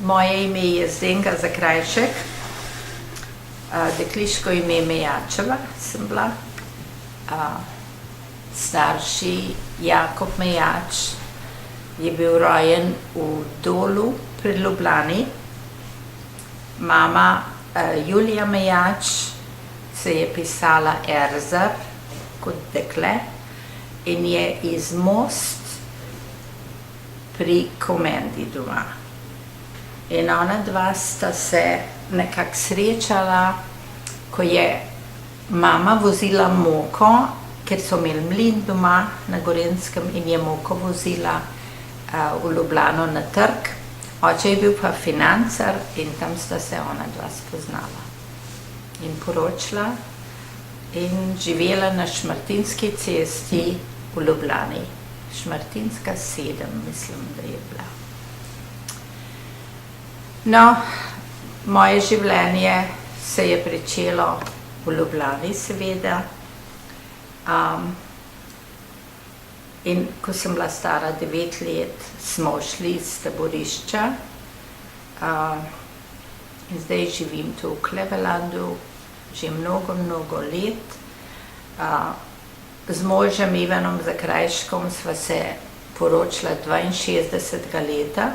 Moje ime je Zdenka Zakrajšek, dekliško ime Mejačeva sem bila. Starši Jakob Mejač je bil rojen v Dolu pri Ljubljani. Mama Julija Mejač se je pisala Erzar kot dekle in je iz Most pri Komendi doma. In ona dva sta se nekako srečala, ko je mama vozila moko, ker so imeli mlin doma na Gorenjskem in je moko vozila v Ljubljano na trg. Oče je bil pa financer in tam sta se ona dva spoznala in poročila in živela na Šmartinski cesti v Ljubljani. Šmartinska 7, mislim, da je bila. No, moje življenje se je pričelo v Ljubljani, seveda. In ko sem bila stara 9 let, smo šli iz taborišča. In zdaj živim tu v Clevelandu že mnogo let. Z možem Ivanom Zakrajškom sva se poročila 62. leta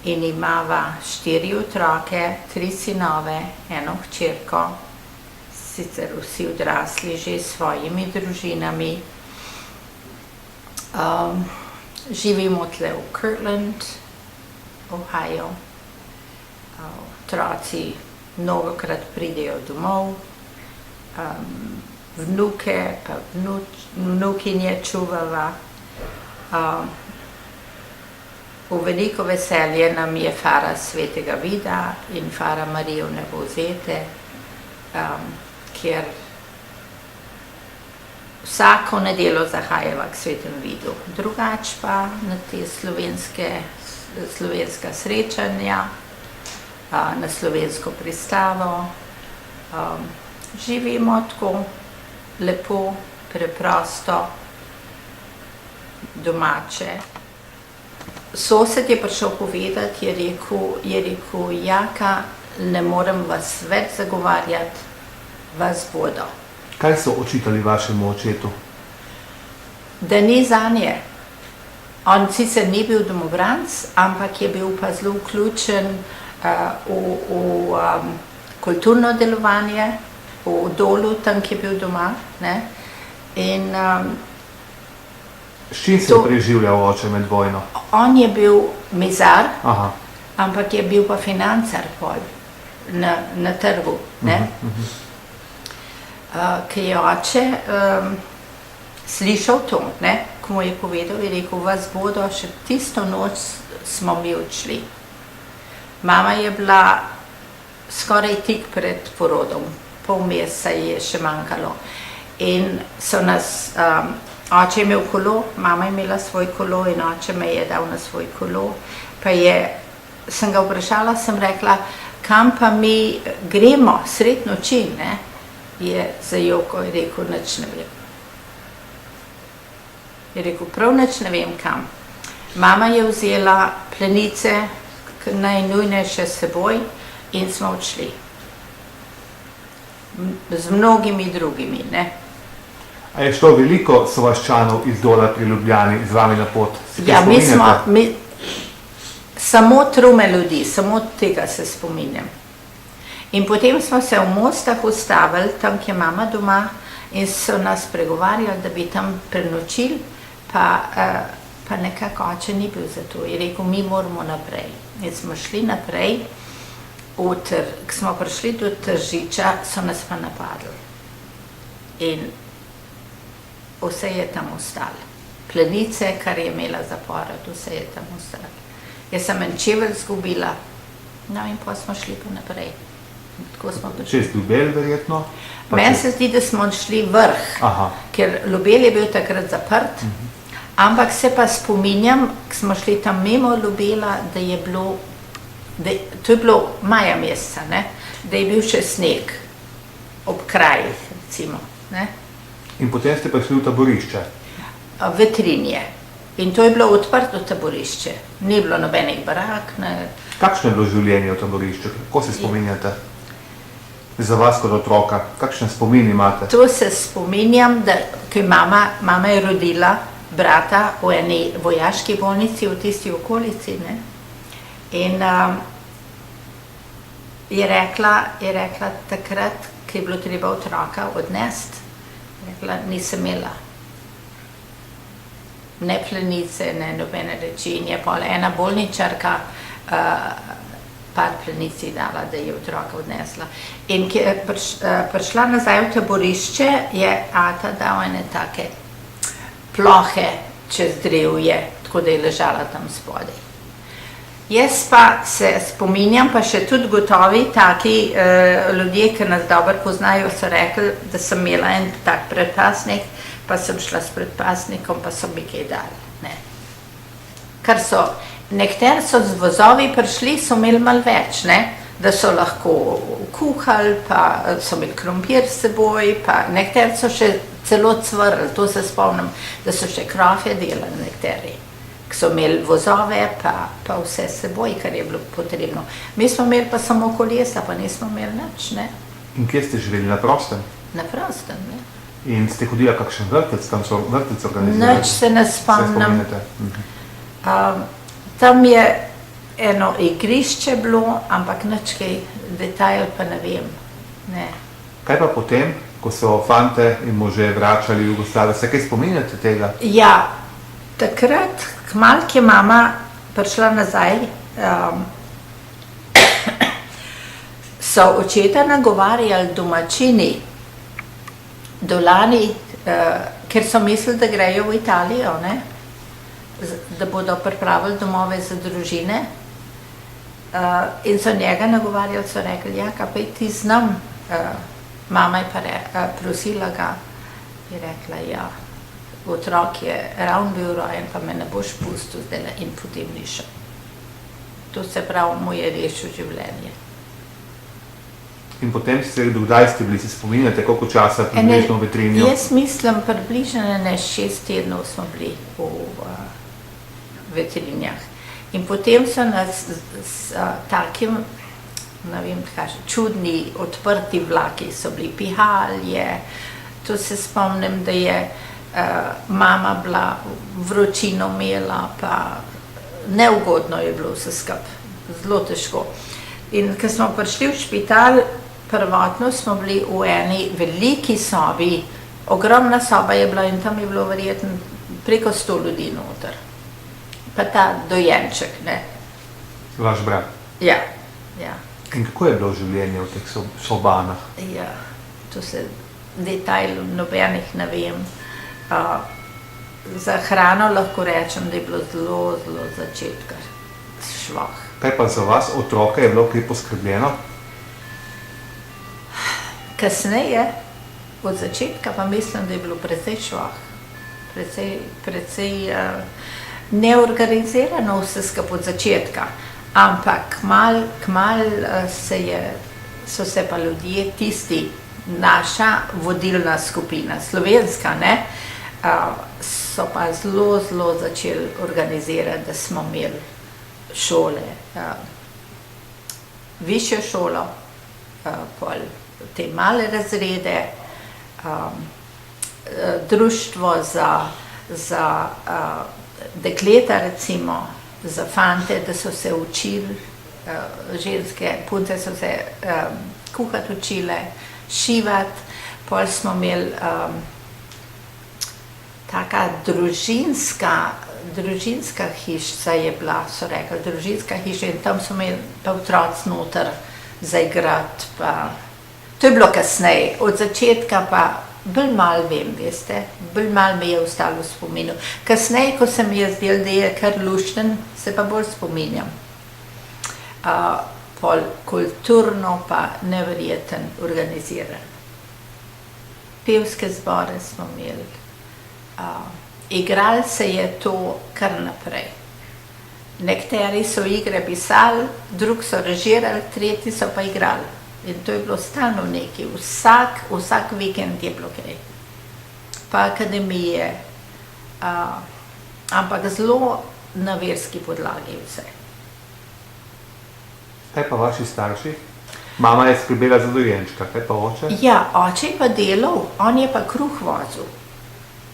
in imava 4 otroke, 3 sinove, 1 hčerko, sicer vsi odrasli že s svojimi družinami. Živimo tle v Kirtland, Ohio. Otroci mnogokrat pridejo domov, vnuke pa vnukinje čuvava. V veliko veselje nam je fara Svetega Vida in fara Marijine Bovzete, kjer vsako nedeljo zahajava k Svetemu Vidu. Drugač pa na te slovenska srečanja, na slovensko pristavo. Živimo tako lepo, preprosto, domače. Sosed je prišel povedati, je rekel, Jaka, ne morem vas več zagovarjati, vas bodo. Kaj so očitali vašemu očetu? Da ni zanje. On sicer ni bil domobranec, ampak je bil pa zelo vključen v kulturno delovanje, v Dolu, tam, ki je bil doma. In s čim se je preživljal oče med vojno? On je bil mizar, ampak je bil pa financer pol na trgu. Ki je oče slišal to, ko mu je povedal, je rekel, vas bodo, še tisto noč smo mi odšli. Mama je bila skoraj tik pred porodom, pol meseca je še manjkalo. In so nas, oče je imel kolo, mama je imela svoj kolo in oče me je dal na svoj kolo. Pa sem ga vprašala, sem rekla, kam pa mi gremo sred noči, je zajokal in rekel, nič ne vem. Je rekel, prav nič ne vem kam. Mama je vzela plenice, najnujnejše s seboj in smo odšli. Z mnogimi drugimi, A je šlo veliko sovaščanov iz Dola pri Ljubljani z vami na pot? Ja, samo trume ljudi, samo tega se spominjam. In potem smo se v Mostah ustavili, tam, kjer je mama doma, in so nas pregovarjali, da bi tam prenočili, pa nekako oče ni bil za to. Je rekel, mi moramo naprej. In smo šli naprej, ko smo prišli do Tržiča, so nas pa napadli. In vse je tam ostalo. Plenice, kar je imela zapored, vse je tam ostalo. Jaz sem en čevelj zgubila, no in pa smo šli pa naprej. Čez Ljubelj verjetno? Meni se zdi, da smo šli vrh, ker Ljubelj je bil takrat zaprt, ampak se pa spominjam, ko smo šli tam mimo Ljubelja, da je bilo, to je bilo maja meseca, da je bil še sneg ob krajih, recimo. In potem ste prišli v taborišče? V Trinje. In to je bilo odprto taborišče. Ni bilo nobenih barak. Kakšno je bilo življenje v taborišču? Kako se spominjate? Za vas kot otroka, kakšne spomini imate? To se spominjam, da ko mama je rodila brata v eni vojaški bolnici v tisti okolici, ne? In je rekla takrat, ko je bilo treba otroka odnesti, rekla, nisem imela ne plenice, ne nobene reči. In je pol ena bolničarka par plenici dala, da je otroka odnesla. In ko je prišla nazaj v taborišče, je ata dal ene take plohe čez drevje, tako da je ležala tam spodaj. Jaz pa se spominjam, pa še tudi gotovi taki ljudje, ki nas dobro poznajo, so rekli, da sem imela en tak predpasnik, pa sem šla s predpasnikom, pa so mi kaj dali. Ne. Kar so, nekateri so z vozovi prišli, so imeli malo več, ne, da so lahko kuhali, pa so imeli krompir s seboj, pa nekateri so še celo cvrli, to se spomnim, da so še krofe delali nekateri, ki so imeli vozove, pa vse s seboj, kar je bilo potrebno. Mi smo imeli pa samo kolesa, pa nismo imeli nič, ne. In kje ste živeli? Na prostem? Na prostem, ne. In ste hodila kakšen vrtec, tam so vrtec organizirali? Nič se ne spomnim. Se spominjate? Tam je eno igrišče bilo, ampak nič kaj detajl pa ne vem. Ne. Kaj pa potem, ko so fante in može vračali v Jugoslavijo, se kaj spominjate tega? Ja, takrat, kmalu je mama prišla nazaj, so očeta nagovarjali domačini Dolani, ker so mislili, da grejo v Italijo, ne? Da bodo pripravili domove za družine. In so njega nagovarjali, so rekli, ja, kaj pa ti z nam? Mama je pa prosila ga, je rekla, ja, otrok je ravno bil rojen, pa me ne boš pustil zdaj, in potem ni šel. To se pravi, mu je rešil življenje. In potem dokdaj ste bili, se spominjate, koliko časa približno v Vetrinju? Jaz mislim, približno 6 tednov smo bili v Vetrinjah. In potem so nas s takim, ne vem, čudni, odprti vlaki so bili, pihalje. To se spomnim, da je mama bila vročino imela, pa neugodno je bilo vse skupaj, zelo težko. In ko smo prišli v špital, prvotno smo bili v eni veliki sobi, ogromna soba je bila in tam je bilo verjetno preko 100 ljudi noter. Pa ta dojenček, ne. Vaš brat? Ja, ja. In kako je bilo življenje v teh sobanah? Ja, to se detajlov nobenih ne vem. Za hrano lahko rečem, da je bilo zelo, zelo začetka švoh. Kaj pa za vas, otroka, je bilo kaj poskrbljeno? Kasneje, od začetka, pa mislim, da je bilo precej švoh. Precej neorganizirano vse skupaj od začetka. Ampak kmalu so se pa ljudje, tisti, naša vodilna skupina, slovenska, ne, so pa zelo, zelo začeli organizirati, da smo imeli šole, višjo šolo, pol te male razrede, društvo za dekleta recimo, za fante, da so se učili, ženske, punce so se kuhati učile, šivati, pol smo imeli taka družinska hišica je bila, so rekli, družinska hiša, in tam so imeli pa otroci noter za igrati, pa to je bilo kasneje, od začetka pa bolj malo vem, veste, bolj malo mi je ostalo v spominu. Kasneje, ko se mi je zdelo, da je kar lušten, se pa bolj spominjam. Pol kulturno pa neverjeten organiziran. Pevske zbore smo imeli. Igrali se je to kar naprej. Nekateri so igre pisali, drugi so režirali, tretji so pa igrali. In to je bilo stalno nekaj, vsak vikend je bilo kaj. Pa akademije, ampak zelo na verski podlagi vse. Kaj pa vaši starši? Mama je skrbela za dojenčka, kaj pa oče? Ja, oče je pa delal, on je pa kruh vozil.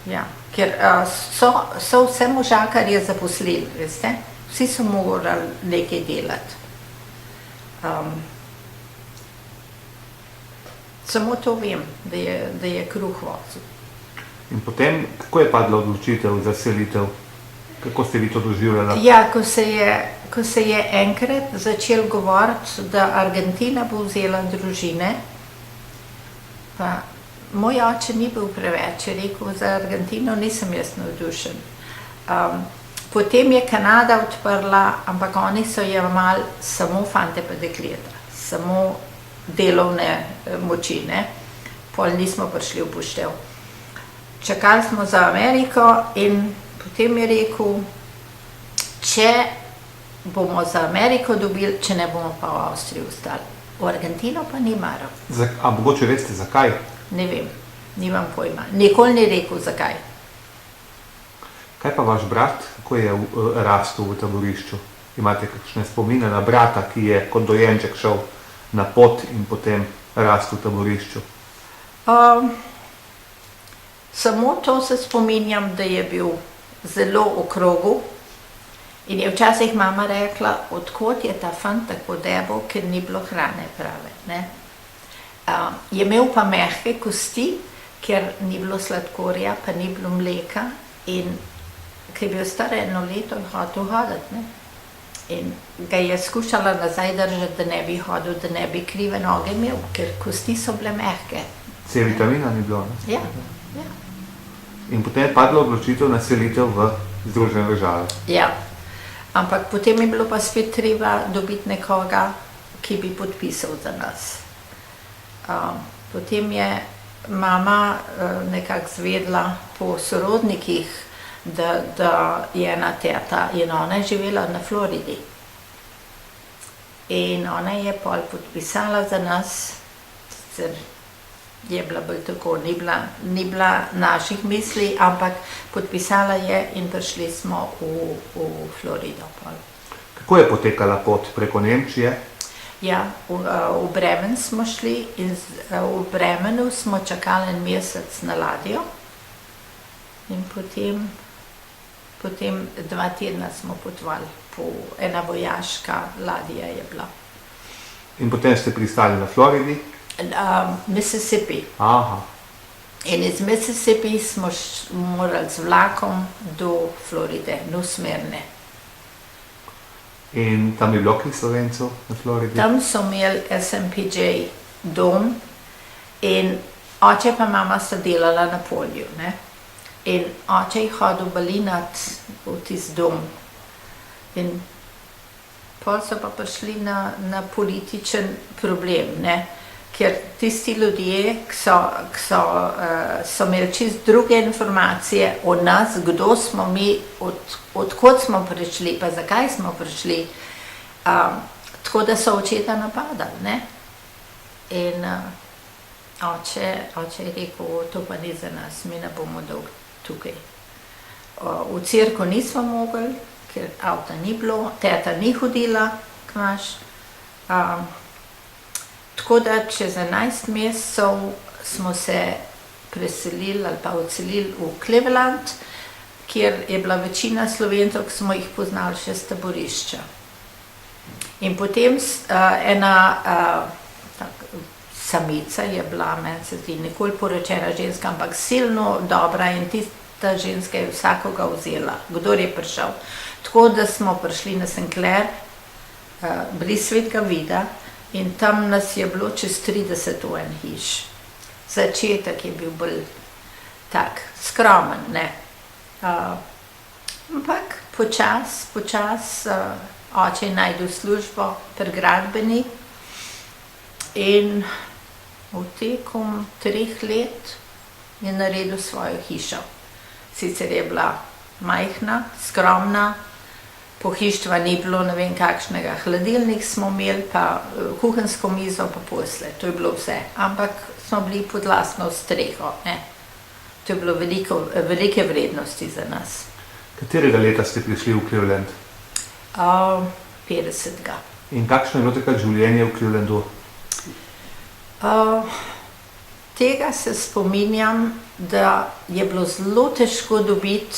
Ja, ker so vse možakarje zaposlili, veste? Vsi so morali nekaj delati. Samo to vem, da je kruh vozil. In potem, kako je padla odločitev za selitev? Kako ste vi to doživljali? Ja, ko se je enkrat začel govoriti, da Argentina bo vzela družine, pa moj oče ni bil preveč, je rekel, za Argentino nisem jaz navdušen. Potem je Kanada odprla, ampak oni so jemali samo fante pa dekleta, samo delovne moči, ne? Pol nismo prišli v poštev. Čakali smo za Ameriko in potem je rekel, če bomo za Ameriko dobili, če ne bomo pa v Avstriji ostali. V Argentino pa ni maral. A mogoče veste zakaj? Ne vem, nimam pojma. Nikoli ni rekel zakaj. Kaj pa vaš brat, kako je rastel v taborišču? Imate kakšne spomine na brata, ki je kot dojenček šel na pot in potem rastel v taborišču? Samo to se spominjam, da je bil zelo v krogu in je včasih mama rekla, odkot je ta fant tako debel, ker ni bilo hrane prave, ne? Je imel pa mehke kosti, ker ni bilo sladkorja, pa ni bilo mleka in ko je bil star 1 leto, je hotel hoditi, ne? In ga je skušala nazaj držati, da ne bi hodil, da ne bi krive noge imel, ker kosti so bile mehke. C vitamina ni bilo, ne? Ja, ja. In potem je padla odločitev na selitev v Združene države. Ja, ampak potem je bilo pa spet treba dobiti nekoga, ki bi podpisal za nas. Potem je mama nekako zvedla po sorodnikih, da je ena teta in ona je živela na Floridi. In ona je pol podpisala za nas, sicer je bila bolj tako, ni bila naših misli, ampak podpisala je in prišli smo v Florido pol. Kako je potekala pot preko Nemčije? Ja, v Bremen smo šli in v Bremenu smo čakali 1 mesec na ladjo in potem 2 tedna smo potovali, ena vojaška ladja je bila. In potem ste pristali na Floridi? Mississippi. Aha. In iz Mississippi smo morali z vlakom do Floride, nosmerne. In tam je bilo kaj Slovencev na Floridi? Tam so imeli SMPJ dom in oče pa mama sta delala na polju, ne? In oče je hodil balinat v tisti dom. In pol so pa prišli na političen problem, ne? Ker tisti ljudje, ki so imeli čist druge informacije o nas, kdo smo mi, odkot smo prišli, pa zakaj smo prišli, tako da so očeta napadali, ne? In oče je rekel, to pa ni za nas, mi ne bomo dolgo tukaj. V cerkev nismo mogli, ker avta ni bilo, teta ni hodila k naš. Tako da čez 11 mesecev smo se preselili ali pa odselili v Cleveland, kjer je bila večina Slovencev, ki smo jih poznali še s taborišča. In potem ena samica je bila, meni se zdi, nikoli poročena ženska, ampak silno dobra in tista ženska je vsakoga vzela, kdor je prišel. Tako da smo prišli na St. Clair, blizu Svetega Vida, in tam nas je bilo čez 30 v en hiš. Začetek je bil bolj tak, skromen, ne. Ampak počas oče je našel službo pri gradbeni in v tekom 3 let je naredil svojo hišo. Sicer je bila majhna, skromna, pohištva ni bilo, ne vem kakšnega, hladilnik smo imeli, pa kuhinjsko mizo, pa posle, to je bilo vse. Ampak smo bili pod lastno streho, ne. To je bilo velike vrednosti za nas. Katerega leta ste prišli v Cleveland? 50. In kakšno je bilo takrat življenje v Clevelandu? Tega se spominjam, da je bilo zelo težko dobiti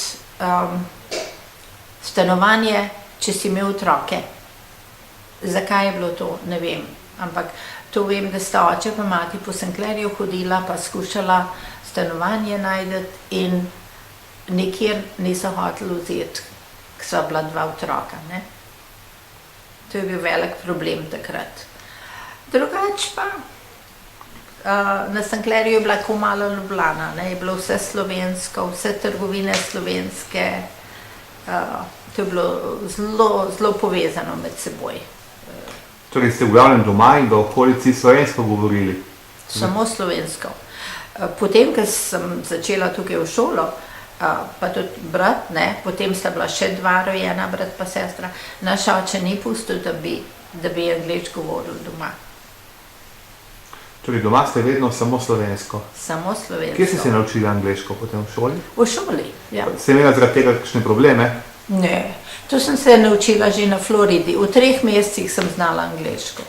stanovanje, če si imel otroke. Zakaj je bilo to, ne vem. Ampak to vem, da sta oče pa mati po St. Clairju hodila pa skušala stanovanje najti in nikjer niso hoteli vzeti, ko sva bila 2 otroka. Ne? To je bil velik problem takrat. Drugače pa na St. Clairju je bila ko mala Ljubljana, ne? Je bilo vse slovensko, vse trgovine slovenske. To je bilo zelo, zelo povezano med seboj. Torej ste v glavnem doma in v okolici slovensko govorili? Samo slovensko. Potem, ko sem začela tukaj v šolo, pa tudi brat, ne, potem sta bila še 2 rojena, brat pa sestra, naš oče ni pustil, da bi angleško govoril doma. Torej doma ste vedno samo slovensko? Samo slovensko. Kje ste se naučili angleško potem v šoli? V šoli, ja. Ste imeli zaradi tega kakšne probleme? Ne, to sem se naučila že na Floridi. V 3 mesecih sem znala angleško.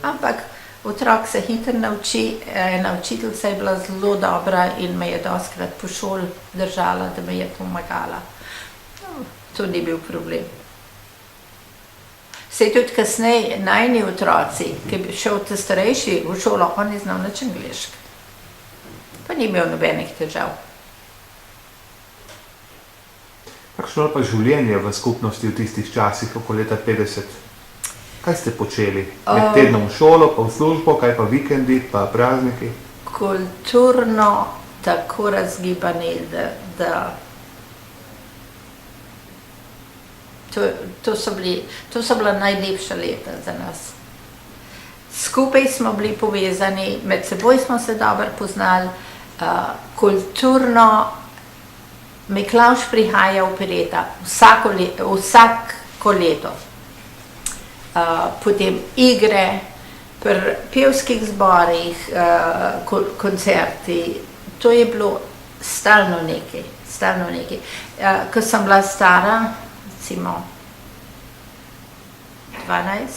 Ampak otrok se hitro nauči, ena učiteljica je bila zelo dobra in me je dostikrat po šoli držala, da me je pomagala. No, to ni bil problem. Sej tudi kasneje najini otroci, ki bi šel te starejši v šolo, on ni znal nič angleško. Pa ni imel nobenih težav. Kakšno je pa življenje v skupnosti v tistih časih, okoli leta 50? Kaj ste počeli? Med tednom v šolo, pa v službo, kaj pa vikendi, pa prazniki? Kulturno tako razgibani, da to so bila najlepša leta za nas. Skupaj smo bili povezani, med seboj smo se dobro poznali, kulturno. Miklavž prihaja v Pireta vsako leto. Potem igre, pri pevskih zborih, koncerti. To je bilo stalno nekaj. Ko sem bila stara, recimo 12,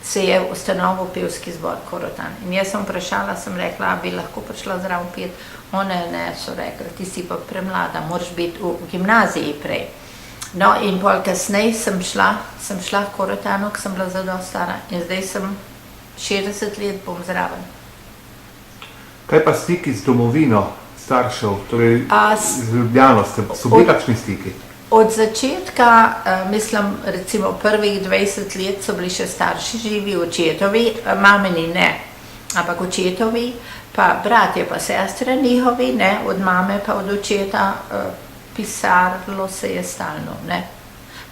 se je ustanovil pevski zbor Korotan. In jaz sem vprašala, sem rekla, bi lahko prišla zraven peti. Ne, so rekli, ti si pa premlada, moraš biti v gimnaziji prej. No, in pol kasneje sem šla v Korotanu, ko sem bila zelo stara in zdaj sem 60 let bom zraven. Kaj pa stiki z domovino staršev, torej z Ljubljano, so bili kakšni stiki? Od začetka, mislim, recimo prvih 20 let so bili še starši živi, očetovi, mamini ne, ampak očetovi, pa bratje pa sestre njihovi, ne, od mame pa od očeta, pisarlo se je stalno, ne.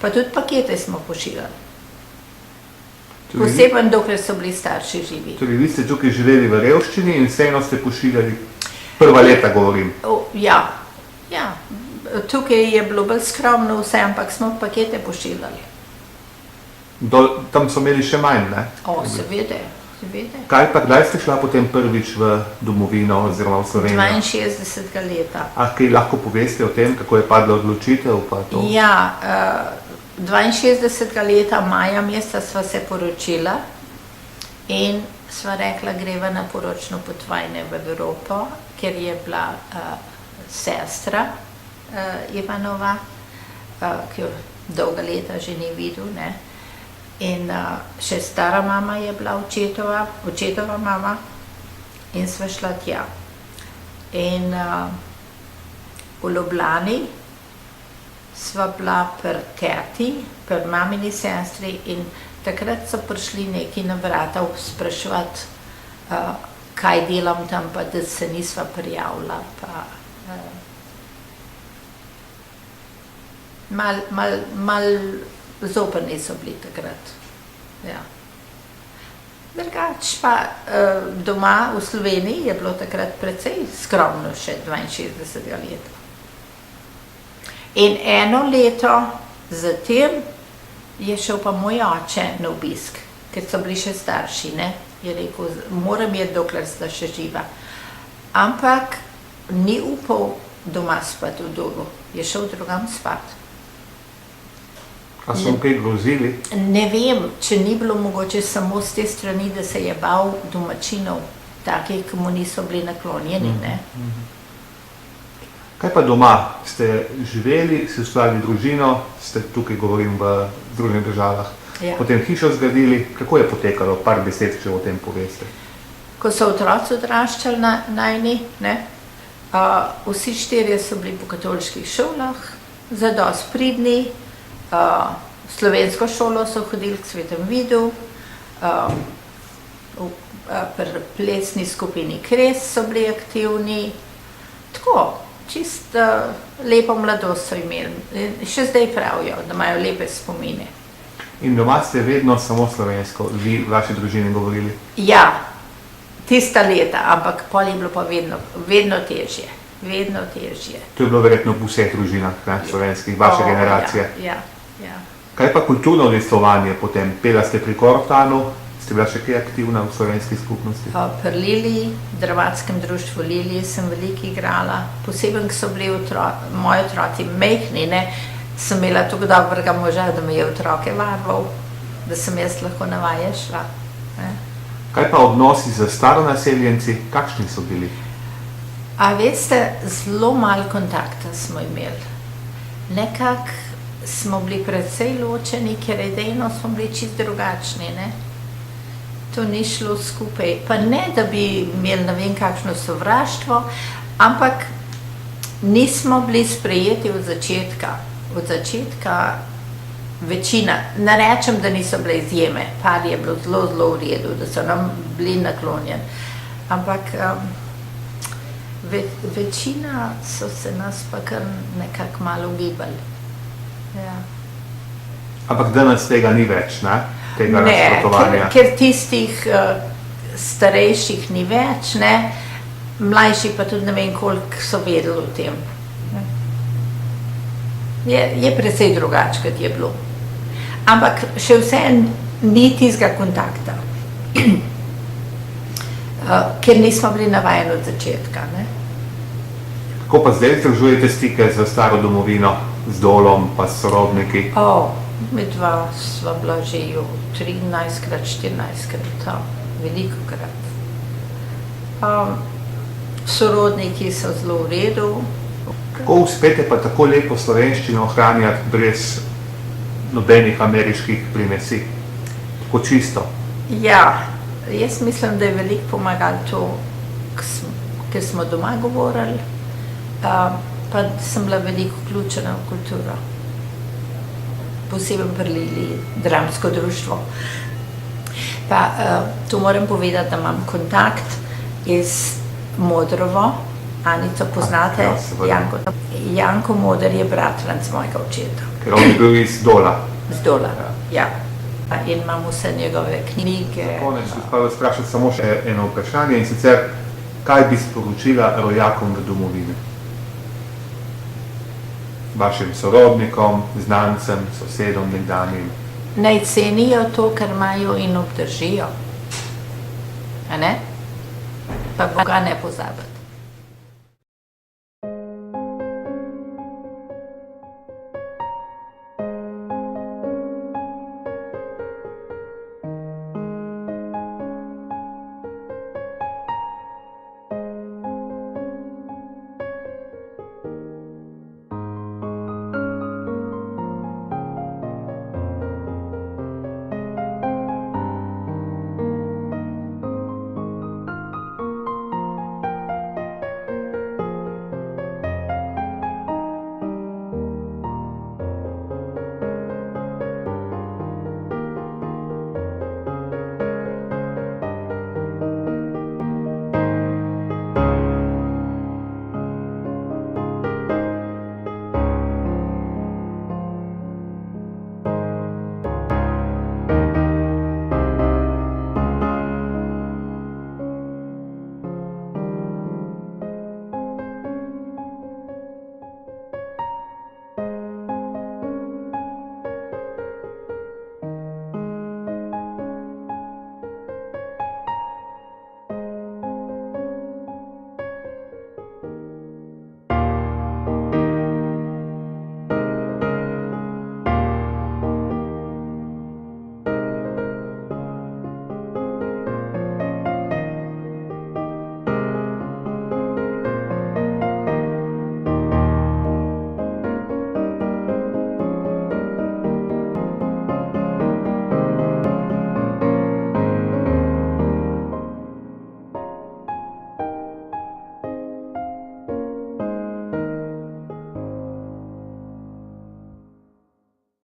Pa tudi pakete smo pošiljali. Poseben, dokler so bili starši živi. Torej vi ste tukaj živeli v revščini in vseeno ste pošiljali, prva leta govorim. Ja. Tukaj je bilo bolj skromno vse, ampak smo pakete pošiljali. Tam so imeli še manj, ne? Seveda. Kaj pa, kdaj ste šla potem prvič v domovino oziroma v Slovenijo? 62. leta. Kaj lahko poveste o tem, kako je padla odločitev pa to? Ja, 62. leta, maja meseca sva se poročila in sva rekla, greva na poročno potovanje v Evropo, ker je bila sestra Ivanova, ki jo dolga leta že ni videl, ne. In še stara mama je bila očetova mama in sva šla tja. In v Ljubljani sva bila pri teti, pri mamini sestri in takrat so prišli neki na vrata spraševati, kaj delam tam, pa da se nisva prijavila. Mal zoprni so bili takrat. Ja. Drugače pa doma v Sloveniji je bilo takrat precej skromno še 62. leta. In eno leto zatem je šel pa moj oče na obisk, ker so bili še starši, ne. Je rekel, moram iti, dokler sta še živa. Ampak ni upal doma spati v dolu, je šel drugam spat. A so mu kaj grozili? Ne vem, če ni bilo mogoče samo z te strani, da se je bal domačinov, takih, ki mu niso bili naklonjeni, ne. Kaj pa doma? Ste živeli, si ustvarili družino, ste tukaj, govorim, v Združenih državah, Ja. potem hišo zgradili, kako je potekalo, par besed, če o tem poveste? Ko so otroci odraščali najni, ne, vsi štirje so bili po katoliških šolah, zadosti pridni, v slovensko šolo so hodili k Svetem Vidu, pri plesni skupini Kres so bili aktivni, tako, čist lepo mladost so imeli. Še zdaj pravijo, da imajo lepe spomine. In doma ste vedno samo slovensko, vi, vaši družini govorili? Ja, tista leta, ampak pol je bilo pa vedno težje, vedno težje. To je bilo verjetno v vseh družinah, ne, slovenskih, vaše generacije. Ja. Kaj pa kulturno udejstvovanje potem? Pela ste pri Kortanu, ste bila še kaj aktivna v slovenski skupnosti? Pri Lili, Dramatskem društvu Lili sem veliko igrala, posebej, ko so bili moji otroci majhni, ne, sem imela tako dobrega moža, da me je otroke varoval, da sem jaz lahko na vaje šla. Ne. Kaj pa odnosi z staronaseljenci, kakšni so bili? A veste, zelo malo kontakta smo imeli. Nekako smo bili precej ločeni, ker idejno smo bili čisto drugačni, ne. To ni šlo skupaj. Pa ne, da bi imeli ne vem kakšno sovraštvo, ampak nismo bili sprejeti od začetka. Od začetka večina, ne rečem, da niso bile izjeme, par je bilo zelo, zelo v redu, da so nam bili naklonjeni, ampak večina so se nas pa kar nekako malo ugibali. Ja. Ampak danes tega ni več, ne? Tega nasprotovanja. Ne, ker tistih starejših ni več, ne, mlajši pa tudi ne vem, koliko so vedeli o tem. Je precej drugače, kot je bilo. Ampak še vseeno ni tistega kontakta, ker nismo bili navajeni od začetka, ne. Kako pa zdaj vzdržujete stike z staro domovino, z Dolom, pa s sorodniki? Midva sva bila že 13-krat, 14-krat, velikokrat. Sorodniki so zelo v redu. Kako uspete pa tako lepo slovenščino ohranjati brez nobenih ameriških primesi? Tako čisto? Ja, jaz mislim, da je veliko pomagalo to, ker smo doma govorili, pa sem bila veliko vključena v kulturo. Posebej pri Lili, dramsko društvo. Pa tu moram povedati, da imam kontakt iz Modrovo, Anico poznate? Ja, seveda. Janko Moder je bratranec mojega očeta. Ker on je bil iz Dola. Z Dola, ja. In imam vse njegove knjige. Konec, pa vas vprašati samo še eno vprašanje, in sicer, kaj bi sporočila rojakom v domovini? Vašim sorodnikom, znancem, sosedom, nekdanjim? Naj cenijo to, kar imajo in obdržijo. A ne? Pa Boga ne pozabiti.